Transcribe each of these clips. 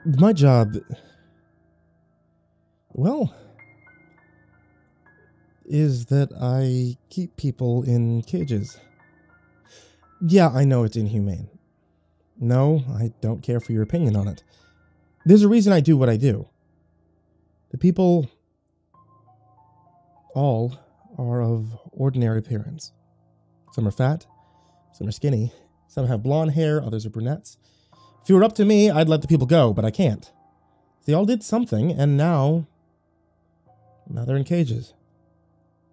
My job, well, is that I keep people in cages. Yeah, I know it's inhumane. No, I don't care for your opinion on it. There's a reason I do what I do. The people all are of ordinary appearance. Some are fat, some are skinny, some have blonde hair, others are brunettes. If it were up to me, I'd let the people go, but I can't. They all did something, and now they're in cages.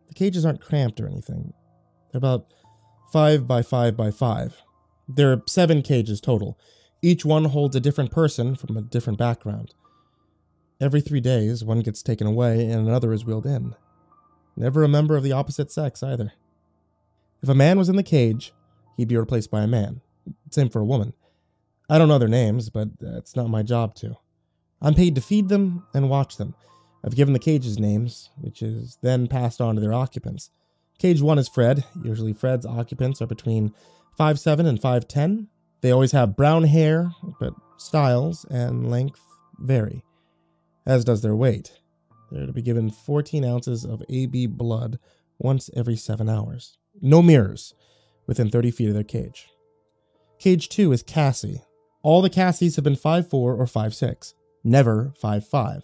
The cages aren't cramped or anything. They're about 5 by 5 by 5. There are 7 cages total. Each one holds a different person from a different background. Every 3 days, one gets taken away and another is wheeled in. Never a member of the opposite sex either. If a man was in the cage, he'd be replaced by a man. Same for a woman. I don't know their names, but it's not my job to. I'm paid to feed them and watch them. I've given the cages names, which is then passed on to their occupants. Cage 1 is Fred. Usually Fred's occupants are between 5'7" and 5'10". They always have brown hair, but styles and length vary, as does their weight. They're to be given 14 ounces of AB blood once every 7 hours. No mirrors within 30 feet of their cage. Cage 2 is Cassie. All the Cassies have been 5'4" or 5'6", never 5'5".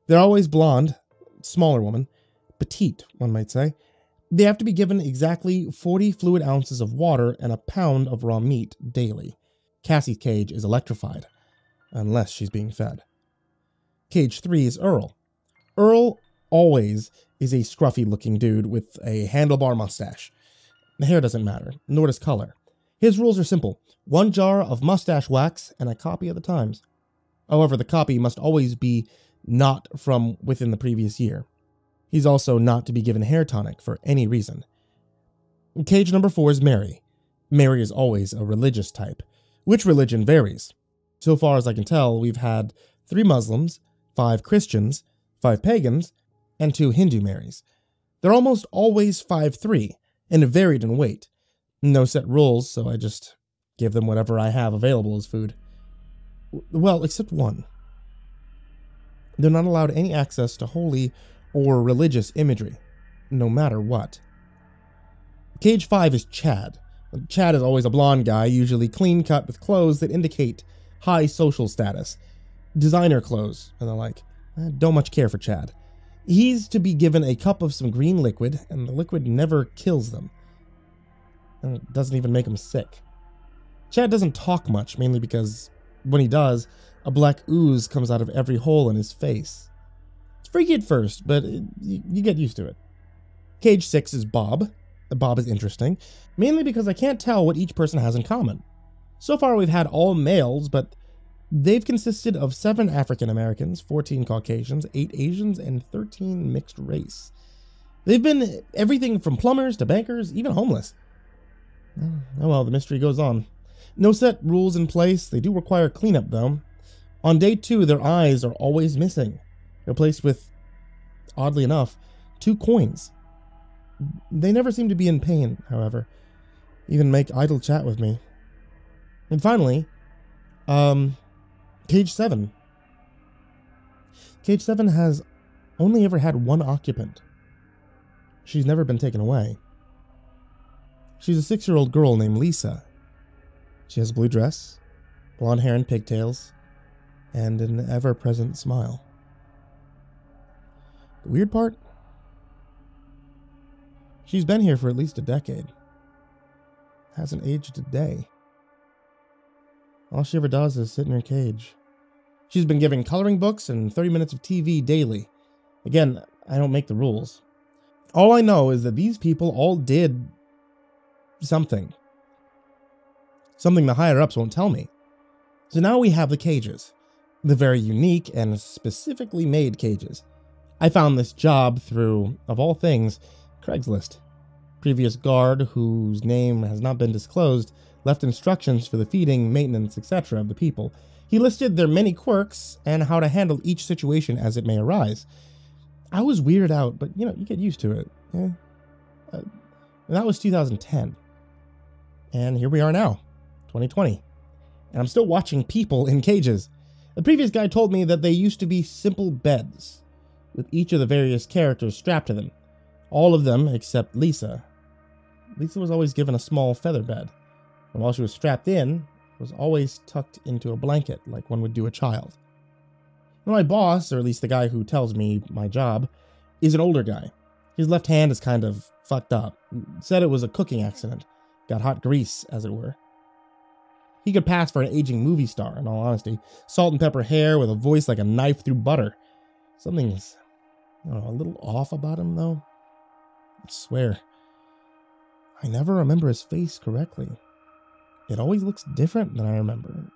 They're always blonde, smaller woman, petite, one might say. They have to be given exactly 40 fluid ounces of water and a pound of raw meat daily. Cassie's cage is electrified, unless she's being fed. Cage 3 is Earl. Earl always is a scruffy-looking dude with a handlebar mustache. The hair doesn't matter, nor does color. His rules are simple. 1 jar of mustache wax and a copy of the Times. However, the copy must always be not from within the previous year. He's also not to be given hair tonic for any reason. Cage number 4 is Mary. Mary is always a religious type. Which religion varies. So far as I can tell, we've had 3 Muslims, 5 Christians, 5 pagans, and 2 Hindu Marys. They're almost always 5'3", and varied in weight. No set rules, so I just give them whatever I have available as food. Well, except one. They're not allowed any access to holy or religious imagery, no matter what. Cage 5 is Chad. Chad is always a blonde guy, usually clean cut with clothes that indicate high social status. Designer clothes and the like. I don't much care for Chad. He's to be given a cup of some green liquid, and the liquid never kills them. And it doesn't even make him sick. Chad doesn't talk much, mainly because when he does, a black ooze comes out of every hole in his face. It's freaky at first, but you get used to it. Cage 6 is Bob. Bob is interesting, mainly because I can't tell what each person has in common. So far we've had all males, but they've consisted of 7 African Americans, 14 Caucasians, 8 Asians, and 13 mixed race. They've been everything from plumbers to bankers, even homeless. Oh well, the mystery goes on. No set rules in place. They do require cleanup, though. On day 2, their eyes are always missing, replaced with, oddly enough, 2 coins. They never seem to be in pain, however. Even make idle chat with me. And finally, Cage 7. Cage 7 has only ever had 1 occupant. She's never been taken away. She's a 6-year-old girl named Lisa. She has a blue dress, blonde hair and pigtails, and an ever-present smile. The weird part? She's been here for at least a decade. Hasn't aged a day. All she ever does is sit in her cage. She's been given coloring books and 30 minutes of TV daily. Again, I don't make the rules. All I know is that these people all did something. Something the higher-ups won't tell me. So now we have the cages. The very unique and specifically made cages. I found this job through, of all things, Craigslist. Previous guard, whose name has not been disclosed, left instructions for the feeding, maintenance, etc. of the people. He listed their many quirks and how to handle each situation as it may arise. I was weirded out, but you get used to it. That was 2010. And here we are now, 2020. And I'm still watching people in cages. The previous guy told me that they used to be simple beds, with each of the various characters strapped to them. All of them except Lisa. Lisa was always given a small feather bed, and while she was strapped in, was always tucked into a blanket like one would do a child. My boss, or at least the guy who tells me my job, is an older guy. His left hand is kind of fucked up. Said it was a cooking accident. Got hot grease, as it were. He could pass for an aging movie star, in all honesty. Salt and pepper hair with a voice like a knife through butter. Something's, I don't know, a little off about him, though. I swear, I never remember his face correctly. It always looks different than I remember.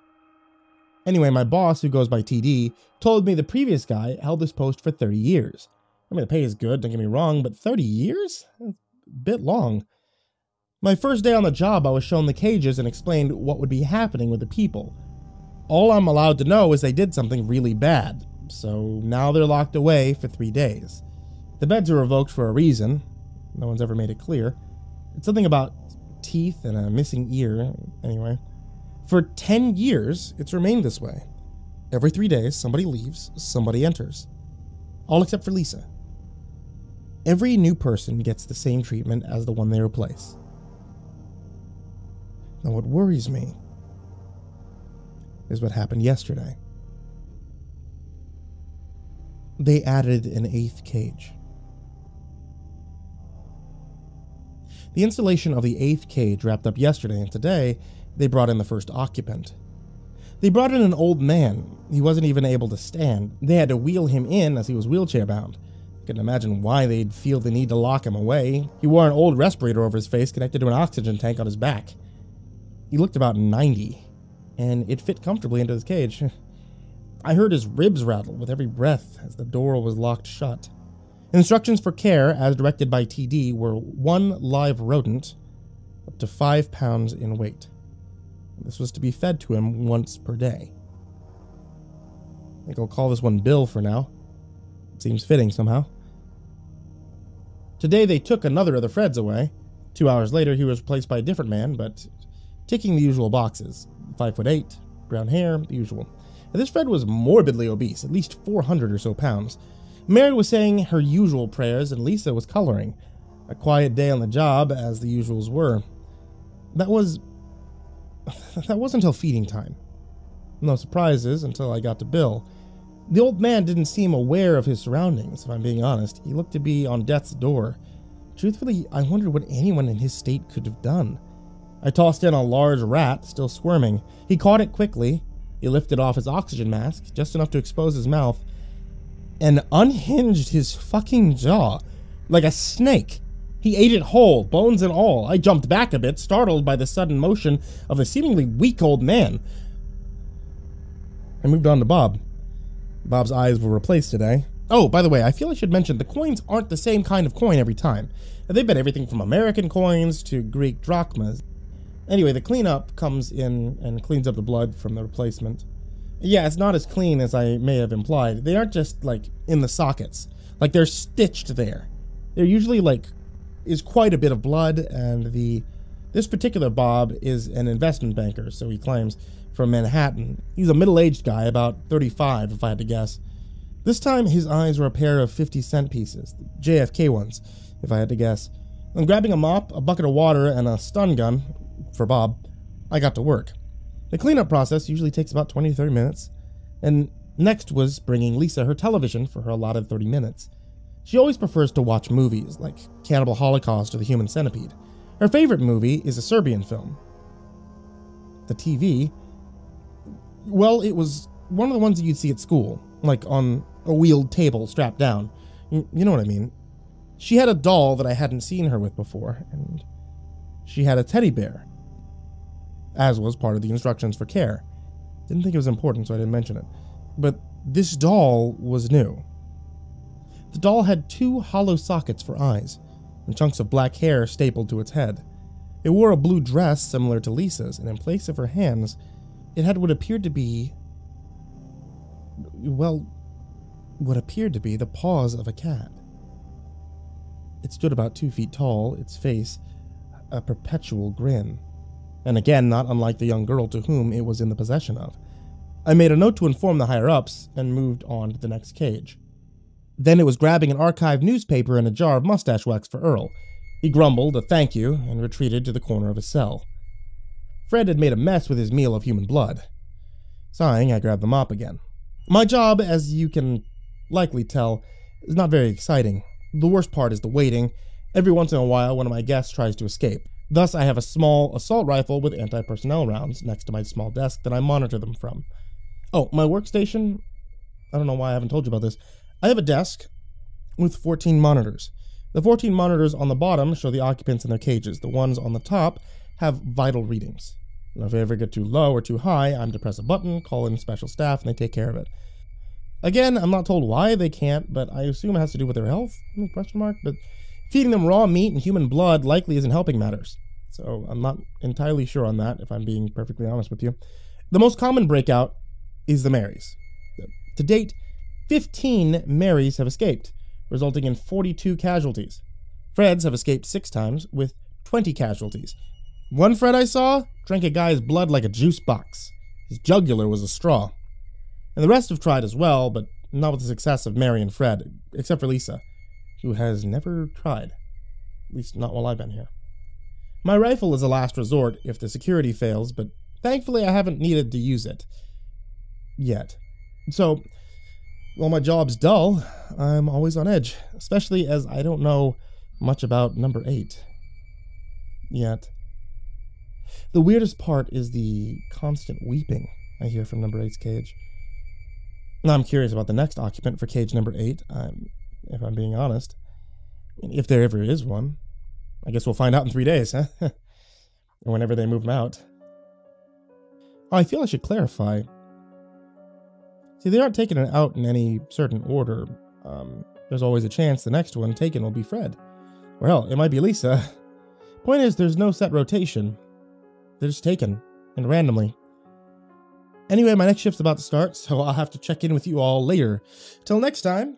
Anyway, my boss, who goes by TD, told me the previous guy held this post for 30 years. I mean, the pay is good, don't get me wrong, but 30 years? That's a bit long. My first day on the job, I was shown the cages and explained what would be happening with the people. All I'm allowed to know is they did something really bad, so now they're locked away for 3 days. The beds are revoked for a reason. No one's ever made it clear. It's something about teeth and a missing ear, anyway. For 10 years, it's remained this way. Every 3 days, somebody leaves, somebody enters. All except for Lisa. Every new person gets the same treatment as the one they replace. Now, what worries me is what happened yesterday. They added an 8th cage. The installation of the 8th cage wrapped up yesterday, and today they brought in the first occupant. They brought in an old man. He wasn't even able to stand. They had to wheel him in as he was wheelchair bound. I couldn't imagine why they'd feel the need to lock him away. He wore an old respirator over his face connected to an oxygen tank on his back. He looked about 90, and it fit comfortably into his cage. I heard his ribs rattle with every breath as the door was locked shut. Instructions for care, as directed by TD, were 1 live rodent, up to 5 pounds in weight. This was to be fed to him once per day. I think I'll call this one Bill for now. It seems fitting somehow. Today they took another of the Freds away. 2 hours later he was replaced by a different man, but ticking the usual boxes. 5'8", brown hair, the usual. And this Fred was morbidly obese, at least 400 or so pounds. Mary was saying her usual prayers, and Lisa was coloring. A quiet day on the job, as the usuals were. That was until feeding time. No surprises until I got to Bill. The old man didn't seem aware of his surroundings, if I'm being honest. He looked to be on death's door. Truthfully, I wondered what anyone in his state could have done. I tossed in a large rat, still squirming. He caught it quickly. He lifted off his oxygen mask, just enough to expose his mouth, and unhinged his fucking jaw like a snake. He ate it whole, bones and all. I jumped back a bit, startled by the sudden motion of the seemingly weak old man. I moved on to Bob. Bob's eyes were replaced today. Oh, by the way, I feel I should mention the coins aren't the same kind of coin every time. They've been everything from American coins to Greek drachmas. Anyway, the cleanup comes in and cleans up the blood from the replacement. Yeah, it's not as clean as I may have implied. They aren't just, like, in the sockets. Like, they're stitched there. They're usually, like, is quite a bit of blood, and this particular Bob is an investment banker, so he claims, from Manhattan. He's a middle-aged guy, about 35, if I had to guess. This time, his eyes were a pair of 50-cent pieces, JFK ones, if I had to guess. And grabbing a mop, a bucket of water, and a stun gun, for Bob, I got to work. The cleanup process usually takes about 20 to 30 minutes, and next was bringing Lisa her television for her allotted 30 minutes. She always prefers to watch movies, like Cannibal Holocaust or The Human Centipede. Her favorite movie is a Serbian film. The TV, well, it was one of the ones that you'd see at school, like on a wheeled table strapped down. You know what I mean. She had a doll that I hadn't seen her with before, and she had a teddy bear, as was part of the instructions for care. Didn't think it was important, so I didn't mention it. But this doll was new. The doll had 2 hollow sockets for eyes, and chunks of black hair stapled to its head. It wore a blue dress similar to Lisa's, and in place of her hands, it had what appeared to be, well, what appeared to be the paws of a cat. It stood about 2 feet tall, its face a perpetual grin. And again, not unlike the young girl to whom it was in the possession of. I made a note to inform the higher-ups and moved on to the next cage. Then it was grabbing an archived newspaper and a jar of mustache wax for Earl. He grumbled a thank you and retreated to the corner of his cell. Fred had made a mess with his meal of human blood. Sighing, I grabbed the mop again. My job, as you can likely tell, is not very exciting. The worst part is the waiting. Every once in a while, one of my guests tries to escape. Thus, I have a small assault rifle with anti-personnel rounds next to my small desk that I monitor them from. Oh, my workstation? I don't know why I haven't told you about this. I have a desk with 14 monitors. The 14 monitors on the bottom show the occupants in their cages. The ones on the top have vital readings. Now, if they ever get too low or too high, I'm to press a button, call in special staff, and they take care of it. Again, I'm not told why they can't, but I assume it has to do with their health? But feeding them raw meat and human blood likely isn't helping matters. So I'm not entirely sure on that, if I'm being perfectly honest with you. The most common breakout is the Marys. To date, 15 Marys have escaped, resulting in 42 casualties. Freds have escaped 6 times, with 20 casualties. One Fred I saw drank a guy's blood like a juice box. His jugular was a straw. And the rest have tried as well, but not with the success of Mary and Fred, except for Lisa, who has never tried. At least not while I've been here. My rifle is a last resort if the security fails, but thankfully I haven't needed to use it. Yet. So, while my job's dull, I'm always on edge, especially as I don't know much about number 8. Yet. The weirdest part is the constant weeping I hear from number 8's cage. Now I'm curious about the next occupant for cage number 8, if I'm being honest. If there ever is one. I guess we'll find out in 3 days, huh? Or whenever they move them out. Oh, I feel I should clarify. See, they aren't taking it out in any certain order. There's always a chance the next one taken will be Fred. Or hell, it might be Lisa. Point is, there's no set rotation. They're just taken, and randomly. Anyway, my next shift's about to start, so I'll have to check in with you all later. Till next time.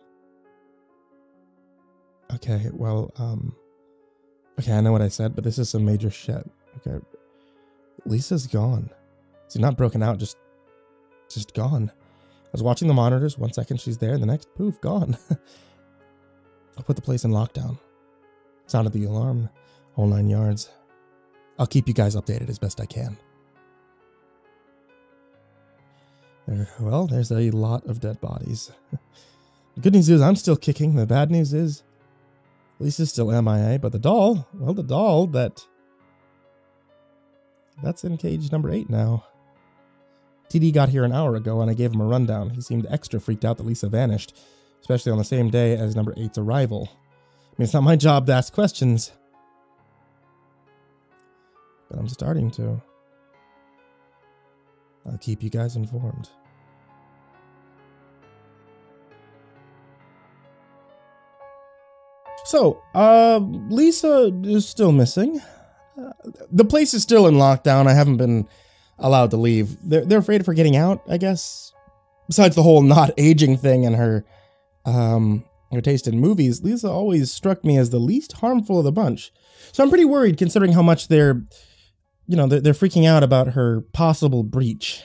Okay, well, okay, I know what I said, but this is some major shit. Okay, Lisa's gone. She's not broken out, just gone. I was watching the monitors, 1 second she's there, and the next, poof, gone. I'll put the place in lockdown. Sounded the alarm, whole 9 yards. I'll keep you guys updated as best I can. Well, there's a lot of dead bodies. The good news is I'm still kicking. The bad news is Lisa's still MIA, but the doll, well, the doll that's in cage number 8 now. TD got here an hour ago and I gave him a rundown. He seemed extra freaked out that Lisa vanished, especially on the same day as number 8's arrival. I mean, it's not my job to ask questions. But I'm starting to. I'll keep you guys informed. So, Lisa is still missing. The place is still in lockdown. I haven't been allowed to leave. They're afraid of her getting out, I guess. Besides the whole not aging thing and her taste in movies, Lisa always struck me as the least harmful of the bunch. So I'm pretty worried considering how much they're freaking out about her possible breach.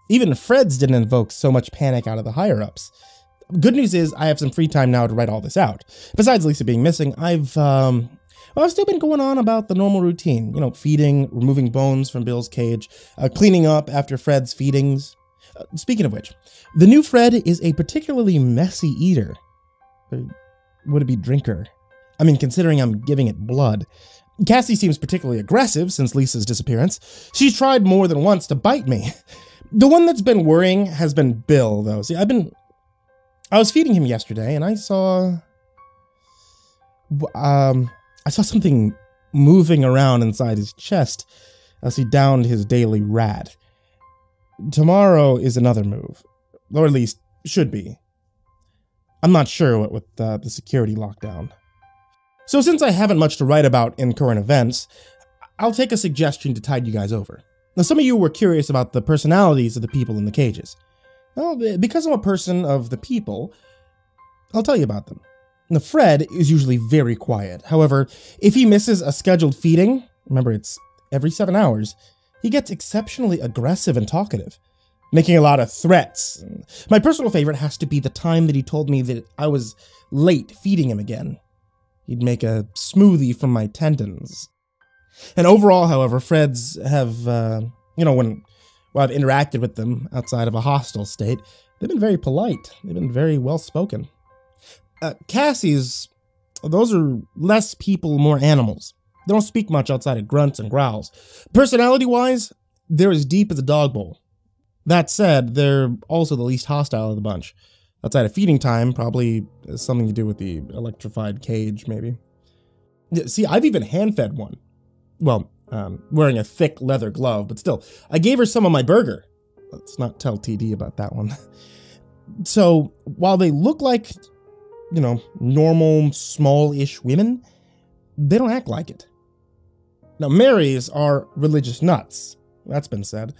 Even Fred's didn't invoke so much panic out of the higher-ups. Good news is I have some free time now to write all this out. Besides Lisa being missing, I've still been going on about the normal routine. You know, feeding, removing bones from Bill's cage, cleaning up after Fred's feedings. Speaking of which, the new Fred is a particularly messy eater. Would it be drinker? I mean, considering I'm giving it blood. Cassie seems particularly aggressive since Lisa's disappearance. She's tried more than once to bite me. The one that's been worrying has been Bill, though. See, I was feeding him yesterday, and I saw something moving around inside his chest as he downed his daily rat. Tomorrow is another move, or at least should be. I'm not sure what with the security lockdown. So since I haven't much to write about in current events, I'll take a suggestion to tide you guys over. Now, some of you were curious about the personalities of the people in the cages. Well, because I'm a person of the people, I'll tell you about them. Now, Fred is usually very quiet. However, if he misses a scheduled feeding, remember it's every 7 hours, he gets exceptionally aggressive and talkative. making a lot of threats. My personal favorite has to be the time that he told me that I was late feeding him again. He'd make a smoothie from my tendons. And overall, however, Freds have, when I've interacted with them outside of a hostile state, they've been very polite. They've been very well-spoken. Cassie's, those are less people, more animals. They don't speak much outside of grunts and growls. Personality-wise, they're as deep as a dog bowl. That said, they're also the least hostile of the bunch. Outside of feeding time, probably has something to do with the electrified cage, maybe. See, I've even hand-fed one. Well, wearing a thick leather glove, but still. I gave her some of my burger. Let's not tell TD about that one. So, while they look like, normal, small-ish women, they don't act like it. Now, Marys are religious nuts. That's been said.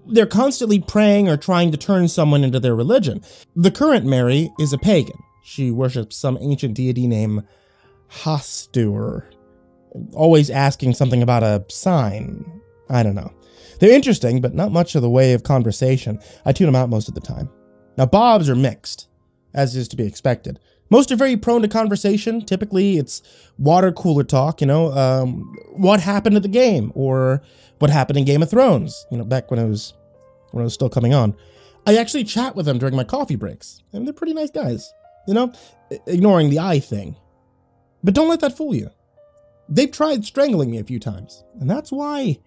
They're constantly praying or trying to turn someone into their religion. The current Mary is a pagan. She worships some ancient deity named Hastur, always asking something about a sign. I don't know. They're interesting, but not much of the way of conversation. I tune them out most of the time. Now, Bobs are mixed, as is to be expected. Most are very prone to conversation. Typically, it's water cooler talk, what happened at the game, or what happened in Game of Thrones, back when it was still coming on. I actually chat with them during my coffee breaks, and they're pretty nice guys, ignoring the eye thing. But don't let that fool you. They've tried strangling me a few times, and that's why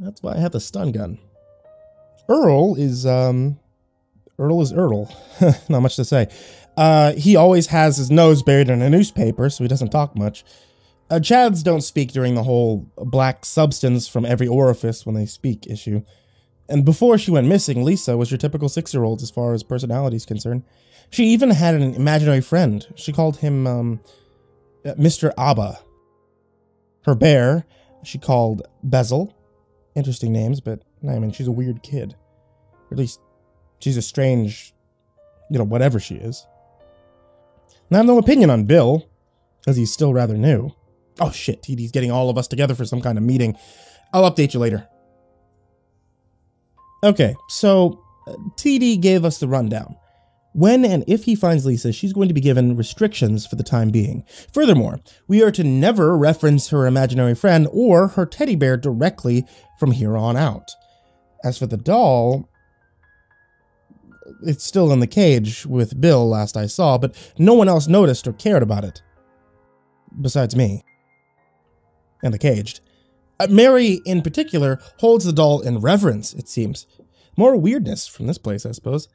I have the stun gun. Earl is Earl. Not much to say. He always has his nose buried in a newspaper, so he doesn't talk much. Chads don't speak during the whole black substance from every orifice when they speak issue. And before she went missing, Lisa was your typical 6-year-old as far as personality is concerned. She even had an imaginary friend. She called him, Mr. Abba. Her bear, she called Bezel. Interesting names, but, she's a weird kid. Or at least, she's a strange, whatever she is. And I have no opinion on Bill, because he's still rather new. Oh shit, TD's getting all of us together for some kind of meeting. I'll update you later. Okay, so TD gave us the rundown. When and if he finds Lisa, she's going to be given restrictions for the time being. Furthermore, we are to never reference her imaginary friend or her teddy bear directly from here on out. As for the doll, it's still in the cage with Bill last I saw, but no one else noticed or cared about it. Besides me. And the caged. Mary, in particular, holds the doll in reverence, it seems. More weirdness from this place, I suppose.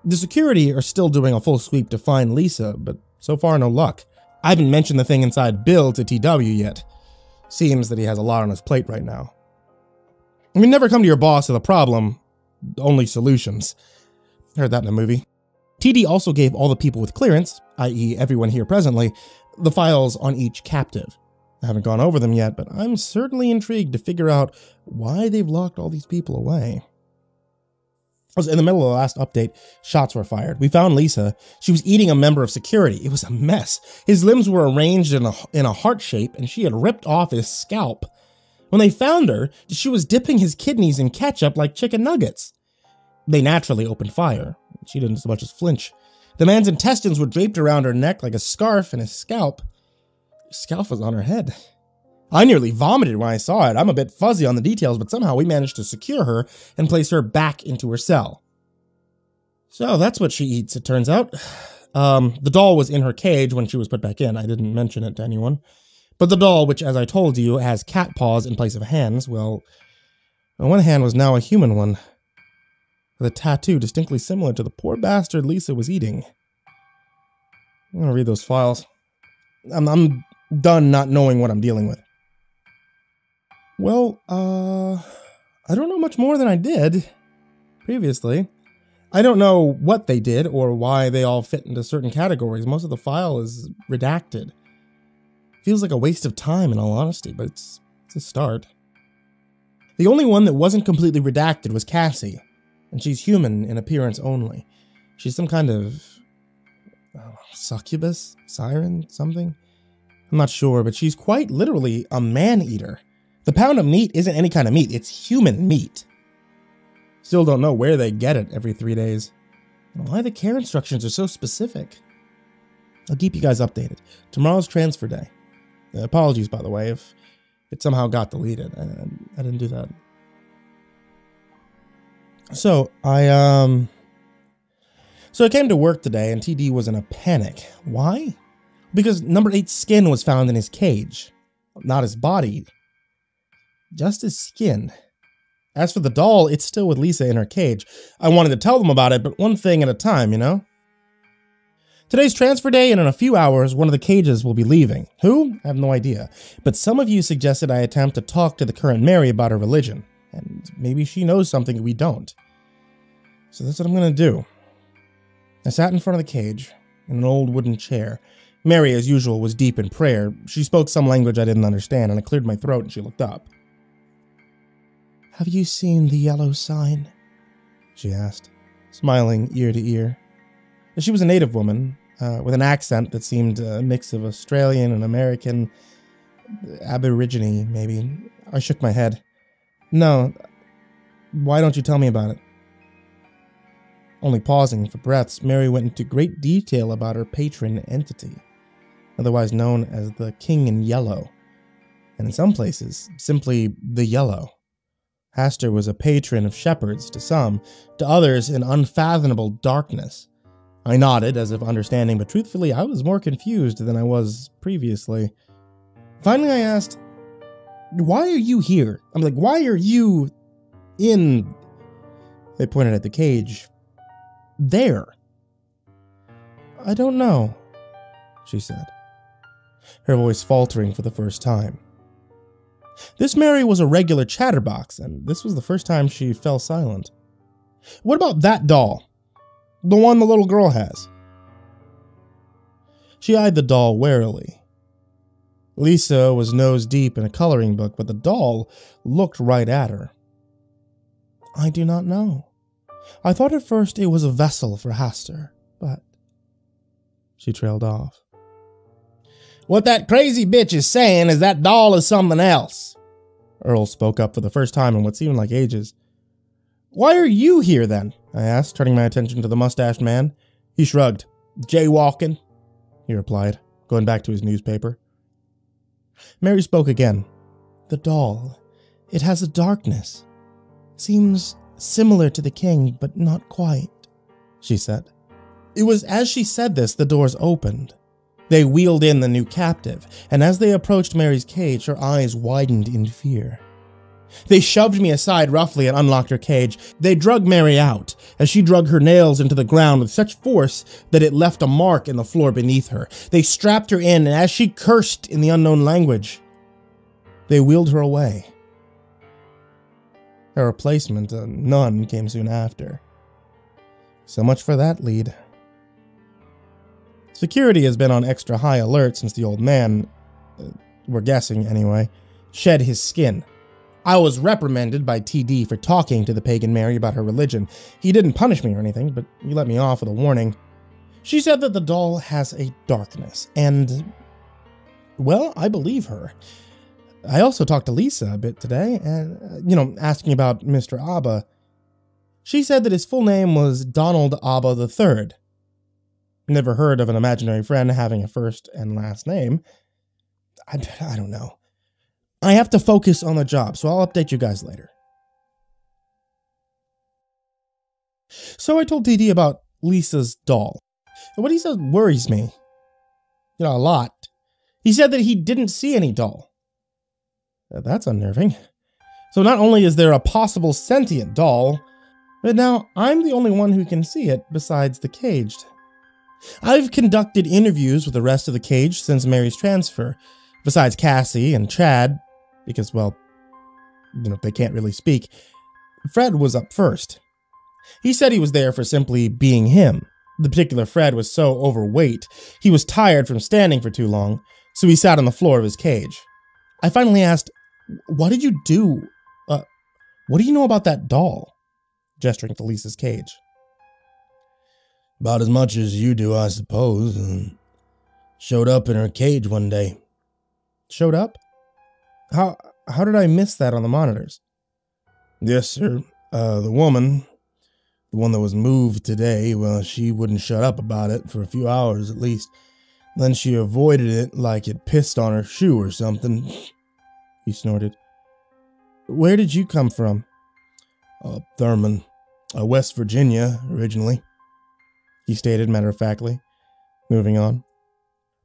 The security are still doing a full sweep to find Lisa, but so far no luck. I haven't mentioned the thing inside Bill to TW yet. Seems that he has a lot on his plate right now. Never come to your boss with a problem, only solutions. Heard that in a movie. TD also gave all the people with clearance, i.e. everyone here presently, the files on each captive. I haven't gone over them yet, but I'm certainly intrigued to figure out why they've locked all these people away. I was in the middle of the last update. Shots were fired. We found Lisa. She was eating a member of security. It was a mess. His limbs were arranged in a heart shape, and she had ripped off his scalp. When they found her, she was dipping his kidneys in ketchup like chicken nuggets. They naturally opened fire. She didn't so much as flinch. The man's intestines were draped around her neck like a scarf, and his scalp was on her head. I nearly vomited when I saw it. I'm a bit fuzzy on the details, but somehow we managed to secure her and place her back into her cell. So that's what she eats, it turns out. The doll was in her cage when she was put back in. I didn't mention it to anyone. But the doll, which, as I told you, has cat paws in place of hands, well, one hand was now a human one, with a tattoo distinctly similar to the poor bastard Lisa was eating. I'm gonna read those files. I'm done not knowing what I'm dealing with. Well, I don't know much more than I did previously. I don't know what they did or why they all fit into certain categories. Most of the file is redacted. Feels like a waste of time in all honesty, but it's a start. The only one that wasn't completely redacted was Cassie, and she's human in appearance only. She's some kind of succubus, siren, something? I'm not sure, but she's quite literally a man-eater. The pound of meat isn't any kind of meat, it's human meat. Still don't know where they get it every 3 days. And why the care instructions are so specific. I'll keep you guys updated. Tomorrow's transfer day. Apologies, by the way, if it somehow got deleted. I didn't do that. So I came to work today and TD was in a panic. Why? Because number 8's skin was found in his cage. Not his body. Just his skin. As for the doll, it's still with Lisa in her cage. I wanted to tell them about it, but one thing at a time, you know? Today's transfer day, and in a few hours, one of the cages will be leaving. Who? I have no idea. But some of you suggested I attempt to talk to the current Mary about her religion. And maybe she knows something we don't. So that's what I'm gonna do. I sat in front of the cage, in an old wooden chair. Mary, as usual, was deep in prayer. She spoke some language I didn't understand, and I cleared my throat and she looked up. "Have you seen the yellow sign?" she asked, smiling ear to ear. She was a native woman, with an accent that seemed a mix of Australian and American, Aborigine, maybe. I shook my head. "No. Why don't you tell me about it?" Only pausing for breaths, Mary went into great detail about her patron entity, otherwise known as the King in Yellow, and in some places, simply the Yellow. Hastur was a patron of shepherds to some, to others in unfathomable darkness. I nodded as if understanding, but truthfully I was more confused than I was previously. Finally I asked, "Why are you here? I'm like, why are you in..." They pointed at the cage. "There." "I don't know," she said, her voice faltering for the first time. This Mary was a regular chatterbox, and this was the first time she fell silent. "What about that doll? The one the little girl has?" She eyed the doll warily. Lisa was nose deep in a coloring book, but the doll looked right at her. "I do not know. I thought at first it was a vessel for Hastur, but..." She trailed off. "What that crazy bitch is saying is that doll is something else." Earl spoke up for the first time in what seemed like ages. "Why are you here then?" I asked, turning my attention to the mustached man. He shrugged. "Jaywalking," he replied, going back to his newspaper. Mary spoke again. "The doll, it has a darkness. Seems similar to the king, but not quite," she said. It was as she said this, the doors opened. They wheeled in the new captive, and as they approached Mary's cage, her eyes widened in fear. They shoved me aside roughly and unlocked her cage. They drug Mary out, as she drug her nails into the ground with such force that it left a mark in the floor beneath her. They strapped her in, and as she cursed in the unknown language, they wheeled her away. Her replacement, a nun, came soon after. So much for that lead. Security has been on extra high alert since the old man, we're guessing anyway, shed his skin. I was reprimanded by TD for talking to the pagan Mary about her religion. He didn't punish me or anything, but he let me off with a warning. She said that the doll has a darkness, and, well, I believe her. I also talked to Lisa a bit today, and, asking about Mr. Abba. She said that his full name was Donald Abba III. Never heard of an imaginary friend having a first and last name. I don't know. I have to focus on the job, so I'll update you guys later. So I told TD about Lisa's doll. And what he said worries me. A lot. He said that he didn't see any doll. That's unnerving. So not only is there a possible sentient doll, but now I'm the only one who can see it besides the caged. I've conducted interviews with the rest of the cage since Mary's transfer, besides Cassie and Chad, because, well, they can't really speak. Fred was up first. He said he was there for simply being him. The particular Fred was so overweight, he was tired from standing for too long, so he sat on the floor of his cage. I finally asked, "What did you do? What do you know about that doll?" Gesturing to Lisa's cage. "About as much as you do, I suppose. Showed up in her cage one day." "Showed up? How did I miss that on the monitors?" "Yes, sir. The woman, the one that was moved today, well, she wouldn't shut up about it for a few hours at least. Then she avoided it like it pissed on her shoe or something. He snorted. Where did you come from? Thurman. West Virginia, originally. He stated matter-of-factly. Moving on.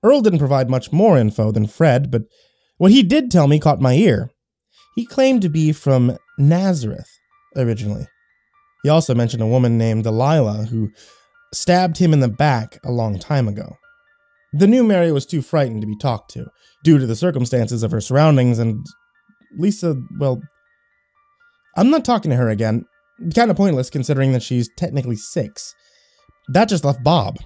Earl didn't provide much more info than Fred, but what he did tell me caught my ear. He claimed to be from Nazareth, originally. He also mentioned a woman named Delilah who stabbed him in the back a long time ago. The new Mary was too frightened to be talked to, due to the circumstances of her surroundings, and Lisa, well, I'm not talking to her again. Kind of pointless considering that she's technically 6. That just left Bob.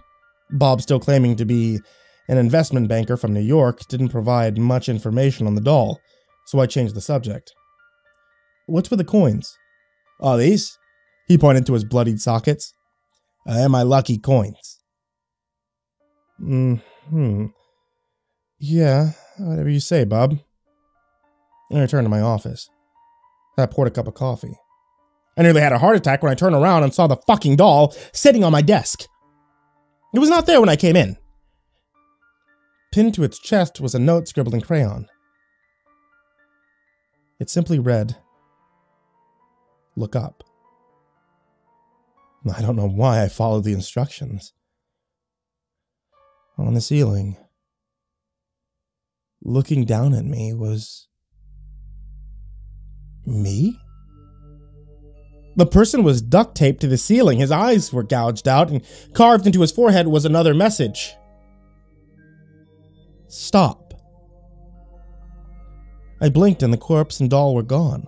Bob, still claiming to be an investment banker from New York, didn't provide much information on the doll, so I changed the subject. What's with the coins? Oh, these? He pointed to his bloodied sockets. They're my lucky coins. Yeah, whatever you say, Bob. I returned to my office. I poured a cup of coffee. I nearly had a heart attack when I turned around and saw the fucking doll sitting on my desk. It was not there when I came in. Pinned to its chest was a note scribbled in crayon. It simply read, "Look up." I don't know why I followed the instructions. On the ceiling, looking down at me, was me? The person was duct taped to the ceiling, his eyes were gouged out, and carved into his forehead was another message. Stop. I blinked and the corpse and doll were gone.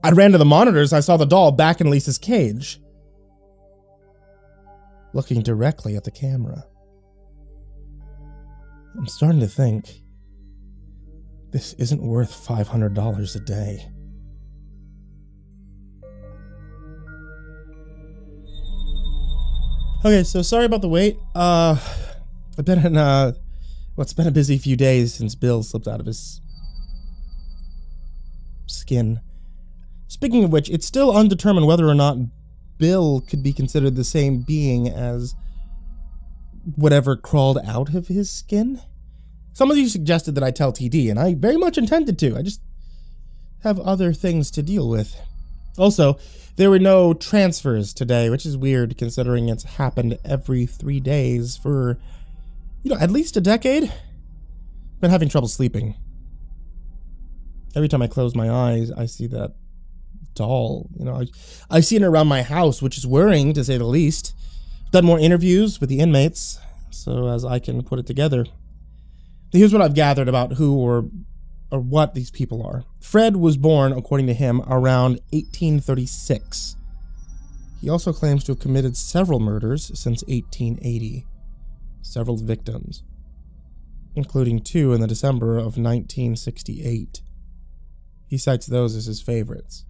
I ran to the monitors. I saw the doll back in Lisa's cage, looking directly at the camera. I'm starting to think this isn't worth $500 a day. Okay, so sorry about the wait. I've been in, it's been a busy few days since Bill slipped out of his skin. Speaking of which, it's still undetermined whether or not Bill could be considered the same being as whatever crawled out of his skin. Some of you suggested that I tell TD, and I very much intended to. I just have other things to deal with. Also, there were no transfers today, which is weird considering it's happened every 3 days for, at least a decade. Been having trouble sleeping. Every time I close my eyes, I see that doll. I've seen it around my house, which is worrying to say the least. Done more interviews with the inmates, so as I can put it together. Here's what I've gathered about who or what these people are. Fred was born, according to him, around 1836. He also claims to have committed several murders since 1880. Several victims, including 2 in the December of 1968. He cites those as his favorites.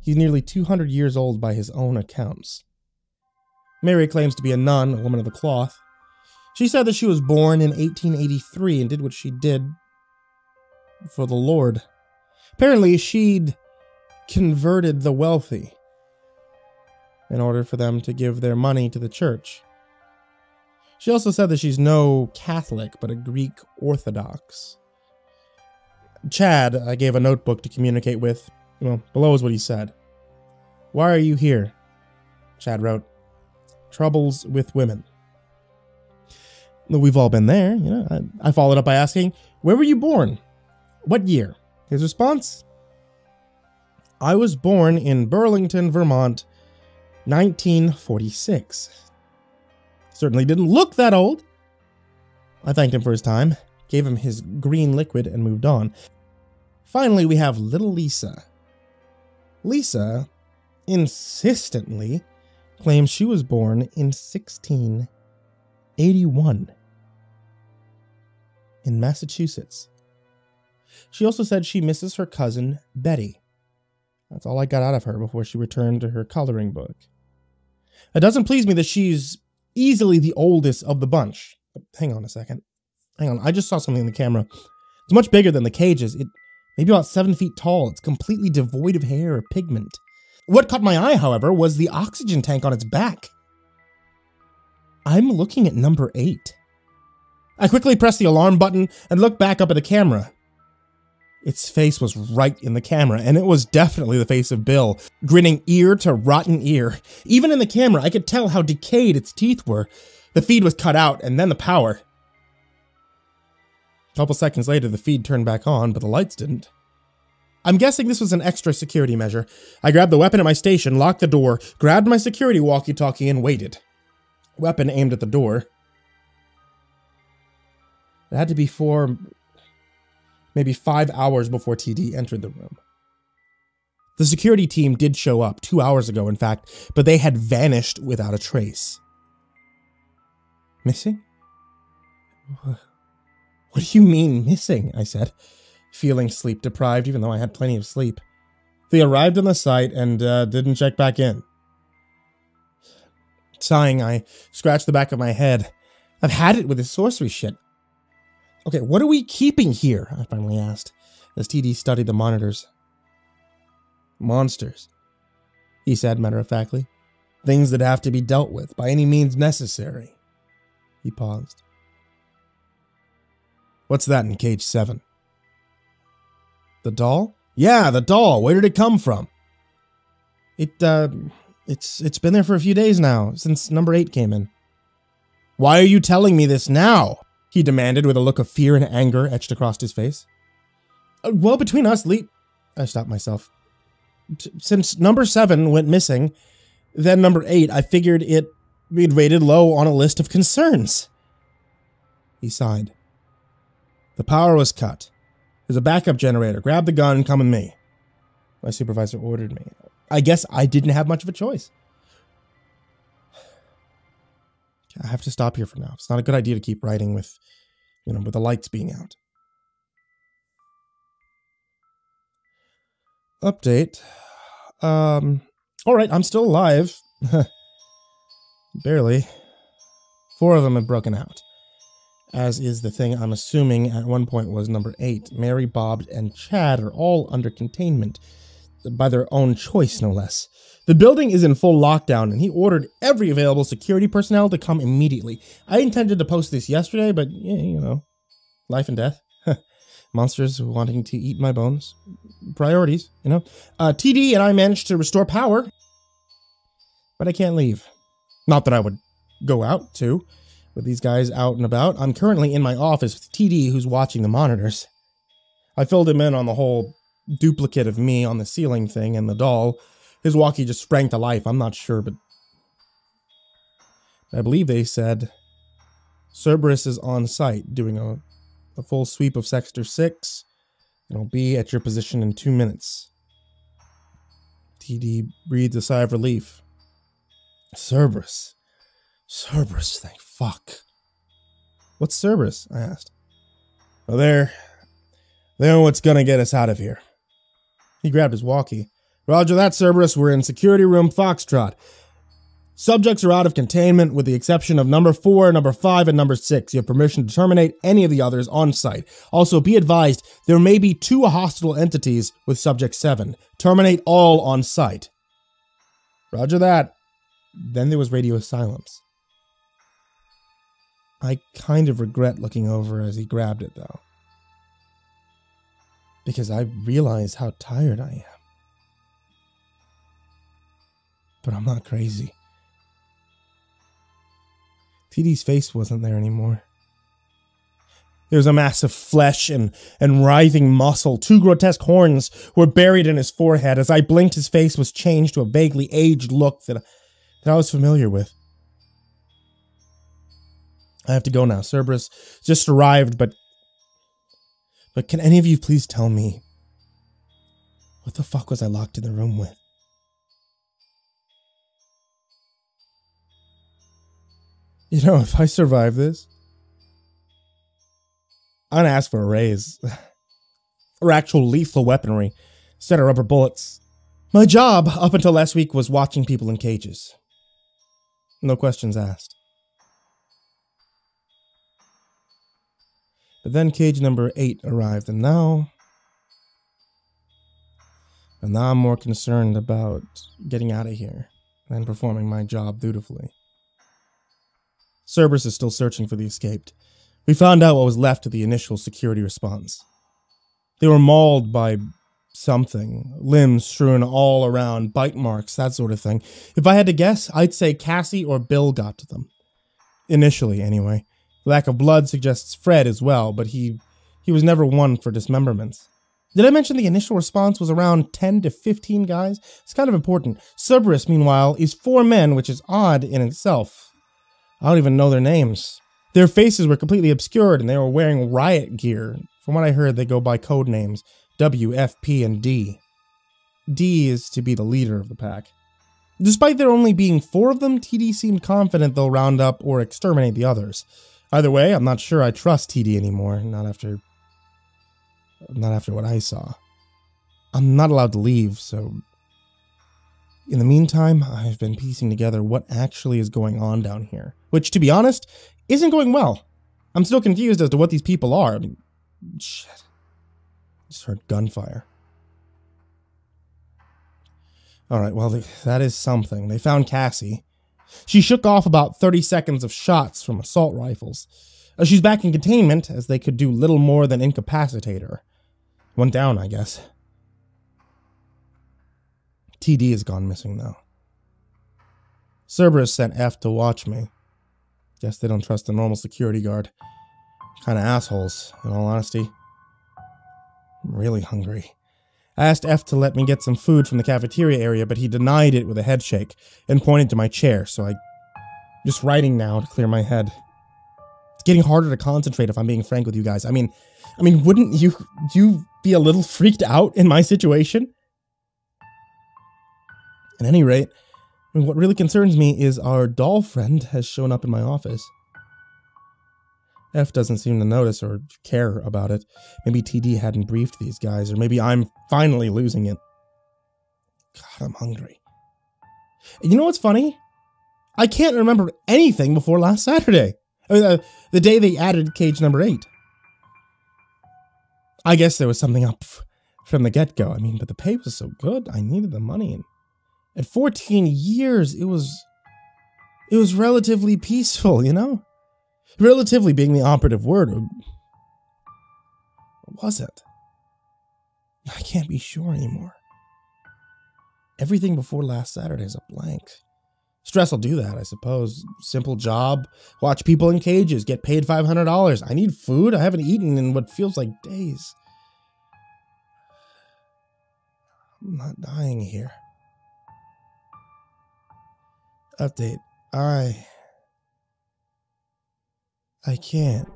He's nearly 200 years old by his own accounts. Mary claims to be a nun, a woman of the cloth. She said that she was born in 1883 and did what she did for the Lord. Apparently, she'd converted the wealthy in order for them to give their money to the church. She also said that she's no Catholic, but a Greek Orthodox. Chad, I gave a notebook to communicate with. Below is what he said. Why are you here? Chad wrote, troubles with women. We've all been there, I followed up by asking, where were you born? What year? His response? I was born in Burlington, Vermont, 1946. Certainly didn't look that old. I thanked him for his time, gave him his green liquid, and moved on. Finally, we have little Lisa. Lisa insistently claims she was born in 1681 in Massachusetts. She also said she misses her cousin, Betty. That's all I got out of her before she returned to her coloring book. It doesn't please me that she's easily the oldest of the bunch. Hang on a second. Hang on, I just saw something in the camera. It's much bigger than the cages. It may be about 7 feet tall. It's completely devoid of hair or pigment. What caught my eye, however, was the oxygen tank on its back. I'm looking at number 8. I quickly pressed the alarm button and looked back up at the camera. Its face was right in the camera, and it was definitely the face of Bill, grinning ear to rotten ear. Even in the camera, I could tell how decayed its teeth were. The feed was cut out, and then the power. A couple seconds later, the feed turned back on, but the lights didn't. I'm guessing this was an extra security measure. I grabbed the weapon at my station, locked the door, grabbed my security walkie-talkie, and waited. Weapon aimed at the door. It had to be maybe 5 hours before TD entered the room. The security team did show up 2 hours ago, in fact, but they had vanished without a trace. Missing? What do you mean, missing? I said, feeling sleep-deprived, even though I had plenty of sleep. They arrived on the site and didn't check back in. Sighing, I scratched the back of my head. I've had it with this sorcery shit. Okay, what are we keeping here? I finally asked, as TD studied the monitors. Monsters, he said matter-of-factly. Things that have to be dealt with by any means necessary. He paused. What's that in cage 7? The doll? Yeah, the doll. Where did it come from? It's been there for a few days now, since number 8 came in. Why are you telling me this now? He demanded with a look of fear and anger etched across his face. Well, between us, I stopped myself. Since number 7 went missing, then number 8, I figured it'd rated low on a list of concerns. He sighed. The power was cut. There's a backup generator. Grab the gun and come with me. My supervisor ordered me. I guess I didn't have much of a choice. I have to stop here for now. It's not a good idea to keep writing with the lights being out. Update. Alright, I'm still alive. Barely. 4 of them have broken out. As is the thing I'm assuming at one point was number 8. Mary, Bob, and Chad are all under containment. By their own choice, no less. The building is in full lockdown, and he ordered every available security personnel to come immediately. I intended to post this yesterday, but, life and death. Monsters wanting to eat my bones. Priorities, TD and I managed to restore power, but I can't leave. Not that I would go out to, with these guys out and about. I'm currently in my office with TD, who's watching the monitors. I filled him in on the whole duplicate of me on the ceiling thing and the doll. His walkie just sprang to life. I'm not sure, but I believe they said Cerberus is on site doing a full sweep of Sector 6 and will be at your position in 2 minutes. TD breathed a sigh of relief. Cerberus, thank fuck. What's Cerberus? I asked. Well, they're what's gonna get us out of here. He grabbed his walkie. Roger that, Cerberus. We're in security room Foxtrot. Subjects are out of containment with the exception of number 4, number 5, and number 6. You have permission to terminate any of the others on site. Also, be advised, there may be 2 hostile entities with subject 7. Terminate all on site. Roger that. Then there was radio silence. I kind of regret looking over as he grabbed it, though. Because I realize how tired I am. But I'm not crazy. TD's face wasn't there anymore. There was a mass of flesh and writhing muscle. 2 grotesque horns were buried in his forehead. As I blinked, his face was changed to a vaguely aged look that I was familiar with. I have to go now. Cerberus just arrived, but can any of you please tell me, what the fuck was I locked in the room with? If I survive this, I'm gonna ask for a raise. Or actual lethal weaponry, instead of rubber bullets. My job, up until last week, was watching people in cages. No questions asked. But then cage number 8 arrived, and now And now I'm more concerned about getting out of here than performing my job dutifully. Cerberus is still searching for the escaped. We found out what was left of the initial security response. They were mauled by something, limbs strewn all around, bite marks, that sort of thing. If I had to guess, I'd say Cassie or Bill got to them. Initially, anyway. Lack of blood suggests Fred as well, but he was never one for dismemberments. Did I mention the initial response was around 10 to 15 guys? It's kind of important. Cerberus, meanwhile, is 4 men, which is odd in itself. I don't even know their names. Their faces were completely obscured, and they were wearing riot gear. From what I heard, they go by code names W, F, P, and D. D is to be the leader of the pack. Despite there only being 4 of them, TD seemed confident they'll round up or exterminate the others. Either way, I'm not sure I trust TD anymore, not after what I saw. I'm not allowed to leave, so... In the meantime, I've been piecing together what actually is going on down here. Which, to be honest, isn't going well. I'm still confused as to what these people are. I mean, shit. Just heard gunfire. Alright, well, that is something. They found Cassie. She shook off about 30 seconds of shots from assault rifles. She's back in containment, as they could do little more than incapacitate her. One down, I guess. TD has gone missing, though. Cerberus sent F to watch me. Guess they don't trust the normal security guard. Kind of assholes, in all honesty. I'm really hungry. I asked F to let me get some food from the cafeteria area, but he denied it with a head shake and pointed to my chair, so I'm just writing now to clear my head. It's getting harder to concentrate if I'm being frank with you guys. I mean, wouldn't you be a little freaked out in my situation? At any rate, what really concerns me is our doll friend has shown up in my office. F doesn't seem to notice or care about it. Maybe TD hadn't briefed these guys, or maybe I'm finally losing it. God, I'm hungry. And you know what's funny? I can't remember anything before last Saturday. I mean, the day they added cage number 8. I guess there was something up from the get-go. I mean, but the pay was so good. I needed the money. And at 14 years, it was relatively peaceful, you know? Relatively being the operative word. Or was it? I can't be sure anymore. Everything before last Saturday is a blank. Stress will do that, I suppose. Simple job, watch people in cages, get paid $500. I need food. I haven't eaten in what feels like days. I'm not dying here. Update. I can't.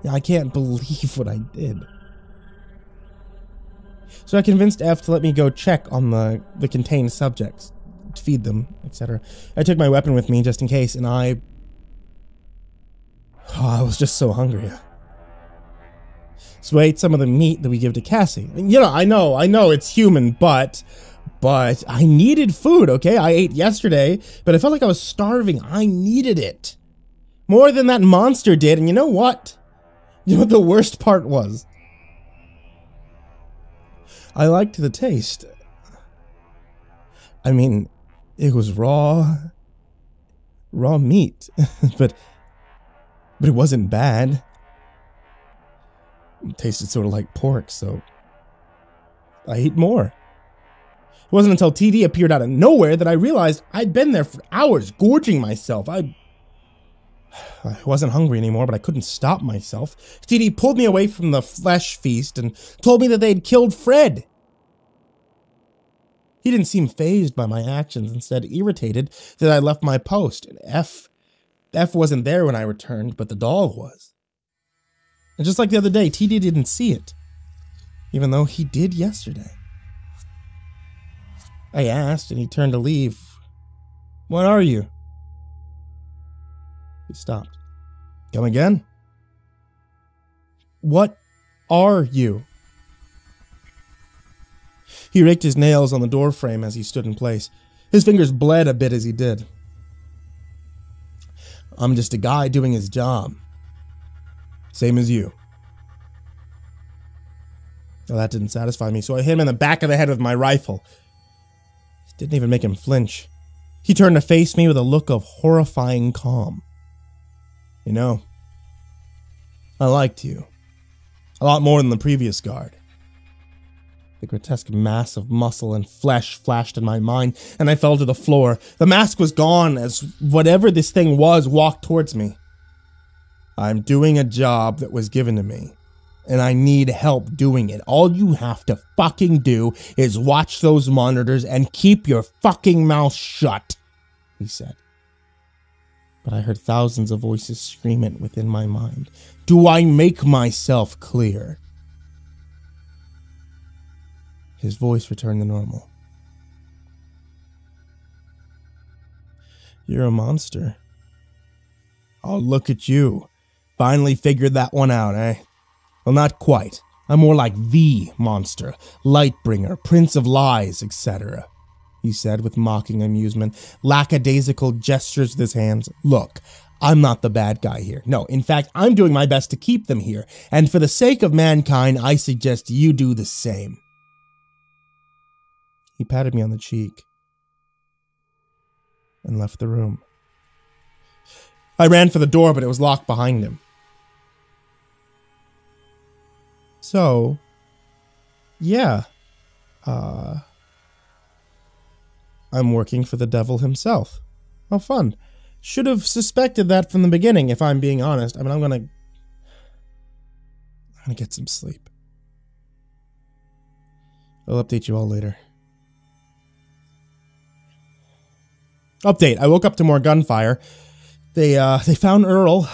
I can't believe what I did. So I convinced F to let me go check on the contained subjects, feed them, etc. I took my weapon with me just in case, and I was just so hungry. So I ate some of the meat that we give to Cassie. And, you know, I know it's human, but I needed food, okay? I ate yesterday, but I felt like I was starving. I needed it. More than that monster did, and you know what? You know what the worst part was? I liked the taste. I mean, it was raw meat, but it wasn't bad. It tasted sort of like pork, so I ate more. It wasn't until TD appeared out of nowhere that I realized I'd been there for hours, gorging myself. I wasn't hungry anymore, but I couldn't stop myself. TD pulled me away from the flesh feast and told me that they'd killed Fred. He didn't seem fazed by my actions, instead irritated that I left my post. And F wasn't there when I returned, but the doll was. And just like the other day, TD didn't see it, even though he did yesterday. I asked, and he turned to leave. What are you? He stopped. Come again? What are you? He raked his nails on the door frame as he stood in place. His fingers bled a bit as he did. I'm just a guy doing his job. Same as you. Well, that didn't satisfy me, so I hit him in the back of the head with my rifle. It didn't even make him flinch. He turned to face me with a look of horrifying calm. You know, I liked you. A lot more than the previous guard. The grotesque mass of muscle and flesh flashed in my mind, and I fell to the floor. The mask was gone as whatever this thing was walked towards me. I'm doing a job that was given to me, and I need help doing it. All you have to fucking do is watch those monitors and keep your fucking mouth shut, he said. But I heard thousands of voices scream it within my mind. Do I make myself clear? His voice returned to normal. You're a monster. Oh, look at you. Finally figured that one out, eh? Well, not quite. I'm more like the monster, Lightbringer, Prince of Lies, etc., he said with mocking amusement, lackadaisical gestures with his hands. Look, I'm not the bad guy here. No, in fact, I'm doing my best to keep them here, and for the sake of mankind, I suggest you do the same. He patted me on the cheek and left the room. I ran for the door, but it was locked behind him. So, yeah, I'm working for the devil himself. How fun. Should have suspected that from the beginning, if I'm being honest. I mean, I'm gonna get some sleep. I'll update you all later. Update. I woke up to more gunfire. They found Earl.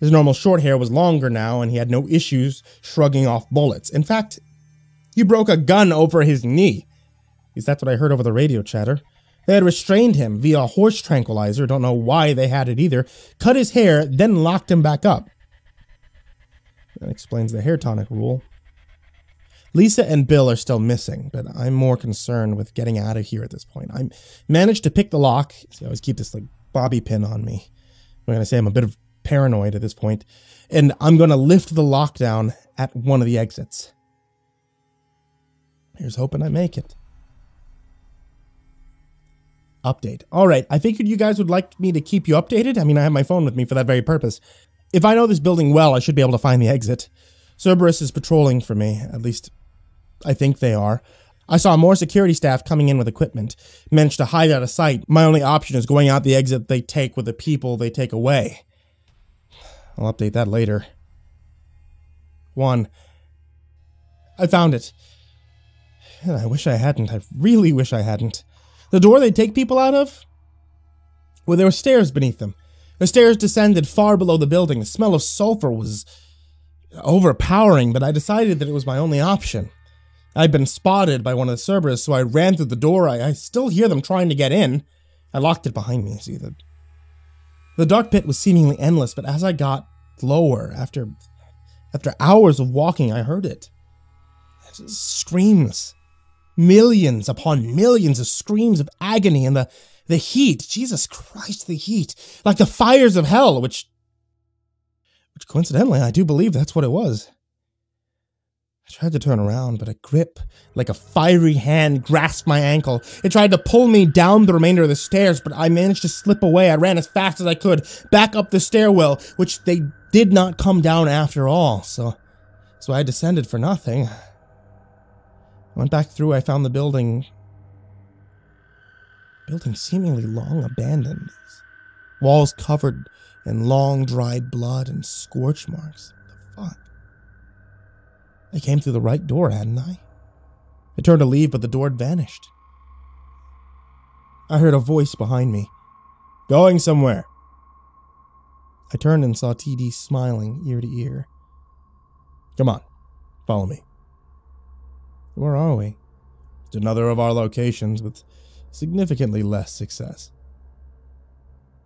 His normal short hair was longer now, and he had no issues shrugging off bullets. In fact, he broke a gun over his knee. At least that's what I heard over the radio chatter. They had restrained him via a horse tranquilizer, don't know why they had it either, cut his hair, then locked him back up. That explains the hair tonic rule. Lisa and Bill are still missing, but I'm more concerned with getting out of here at this point. I managed to pick the lock. See, I always keep this like bobby pin on me. I'm going to say I'm a bit of paranoid at this point, and I'm going to lift the lockdown at one of the exits. Here's hoping I make it. Update. All right, I figured you guys would like me to keep you updated. I mean, I have my phone with me for that very purpose. If I know this building well, I should be able to find the exit. Cerberus is patrolling for me, at least I think they are. I saw more security staff coming in with equipment. Managed to hide out of sight. My only option is going out the exit they take with the people they take away. I'll update that later. 1. I found it. And I wish I hadn't. I really wish I hadn't. The door they take people out of? Well, there were stairs beneath them. The stairs descended far below the building. The smell of sulfur was overpowering, but I decided that it was my only option. I'd been spotted by one of the Cerberus, so I ran through the door. I still hear them trying to get in. I locked it behind me. See, the dark pit was seemingly endless, but as I got lower, after hours of walking, I heard it. Screams. Millions upon millions of screams of agony, and the heat. Jesus Christ, the heat. Like the fires of hell, which coincidentally, I do believe that's what it was. I tried to turn around, but a grip, like a fiery hand, grasped my ankle. It tried to pull me down the remainder of the stairs, but I managed to slip away. I ran as fast as I could, back up the stairwell, which they did not come down after all, so I descended for nothing. I went back through, I found the building seemingly long abandoned. Walls covered in long dried blood and scorch marks. What the fuck? I came through the right door, hadn't I? I turned to leave, but the door had vanished. I heard a voice behind me. Going somewhere. I turned and saw TD smiling ear to ear. Come on, follow me. Where are we? It's another of our locations with significantly less success.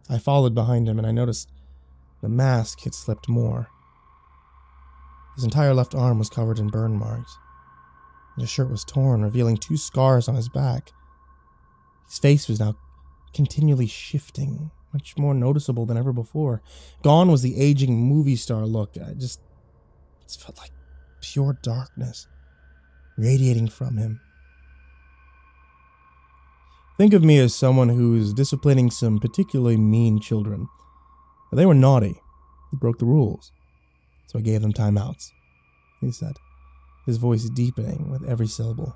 I followed behind him and I noticed the mask had slipped more. His entire left arm was covered in burn marks. And his shirt was torn, revealing 2 scars on his back. His face was now continually shifting, much more noticeable than ever before. Gone was the aging movie star look. It just felt like pure darkness. radiating from him. Think of me as someone who's disciplining some particularly mean children. They were naughty. They broke the rules. So I gave them timeouts, he said, his voice deepening with every syllable.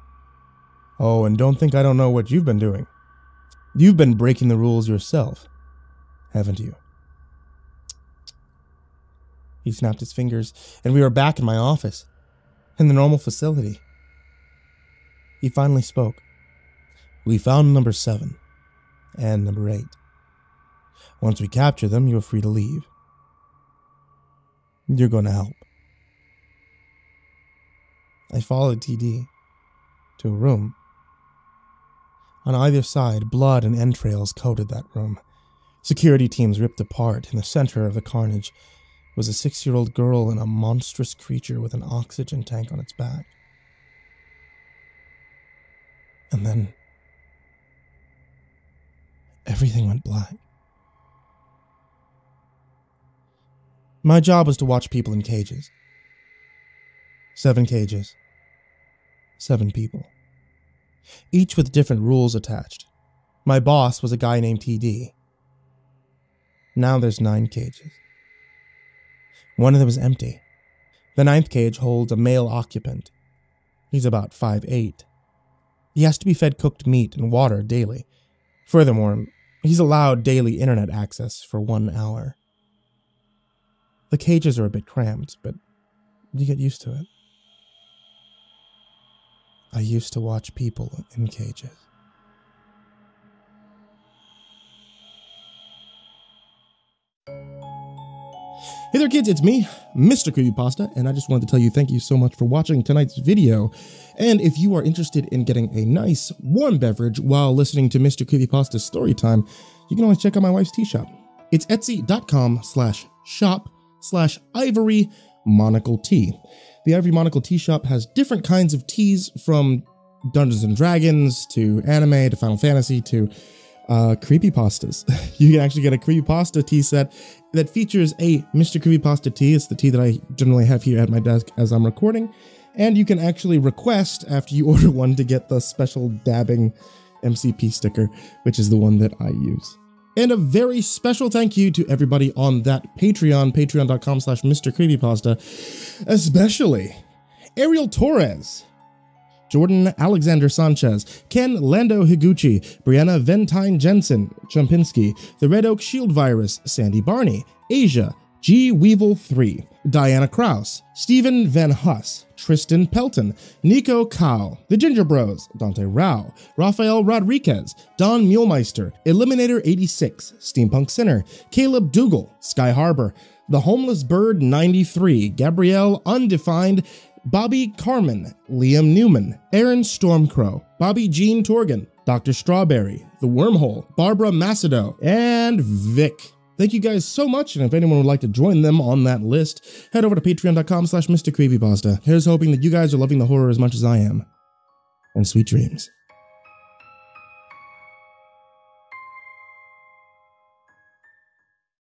Oh, and don't think I don't know what you've been doing. You've been breaking the rules yourself, haven't you? He snapped his fingers, and we were back in my office, in the normal facility. He finally spoke. We found number 7 and number 8. Once we capture them, you're free to leave. You're going to help. I followed TD to a room. On either side, blood and entrails coated that room. Security teams ripped apart. In the center of the carnage was a 6-year-old girl and a monstrous creature with an oxygen tank on its back. And then everything went black. My job was to watch people in cages. 7 cages. 7 people. Each with different rules attached. My boss was a guy named TD. Now there's 9 cages. One of them is empty. The 9th cage holds a male occupant. He's about 5'8". He has to be fed cooked meat and water daily. Furthermore, he's allowed daily internet access for 1 hour. The cages are a bit cramped, but you get used to it. I used to watch people in cages. Hey there kids, it's me, Mrcreepypasta, and I just wanted to tell you thank you so much for watching tonight's video. And if you are interested in getting a nice, warm beverage while listening to Mrcreepypasta's story time, you can always check out my wife's tea shop. It's etsy.com/shop/ivorymonocletea. The Ivory Monocle Tea Shop has different kinds of teas from Dungeons and Dragons to anime to Final Fantasy to creepypastas. You can actually get a creepypasta tea set that features a Mrcreepypasta tea. It's the tea that I generally have here at my desk as I'm recording. And you can actually request after you order one to get the special dabbing MCP sticker, which is the one that I use. And a very special thank you to everybody on that Patreon, patreon.com/Mrcreepypasta, especially Ariel Torres, Jordan Alexander Sanchez, Ken Lando Higuchi, Brianna Van Tine-Janzen, Chompski, TheRedOakShieldVirus, Sindee Barney, Asia, G Weevil 3, Diana Kraus, Stephen VanHuss, Tristain Pelton, Nico, TheGingerBroz, Dante Rowe, Raphael Rodriguez, Don Meulmeester, Eliminator86, SteampunkSinner, Kaleb Dougal, Sky Harbor, The Homeless Bird 93, Gabrielle Undefined, Bobby Carmen, Liam Newman, Aaron Stormcrow, Bobby Jean Torgan, Dr. Strawberry, The Wormhole, Barbara Macedo, and Vic. Thank you guys so much, and if anyone would like to join them on that list, head over to patreon.com/Mrcreepypasta. Here's hoping that you guys are loving the horror as much as I am. And sweet dreams.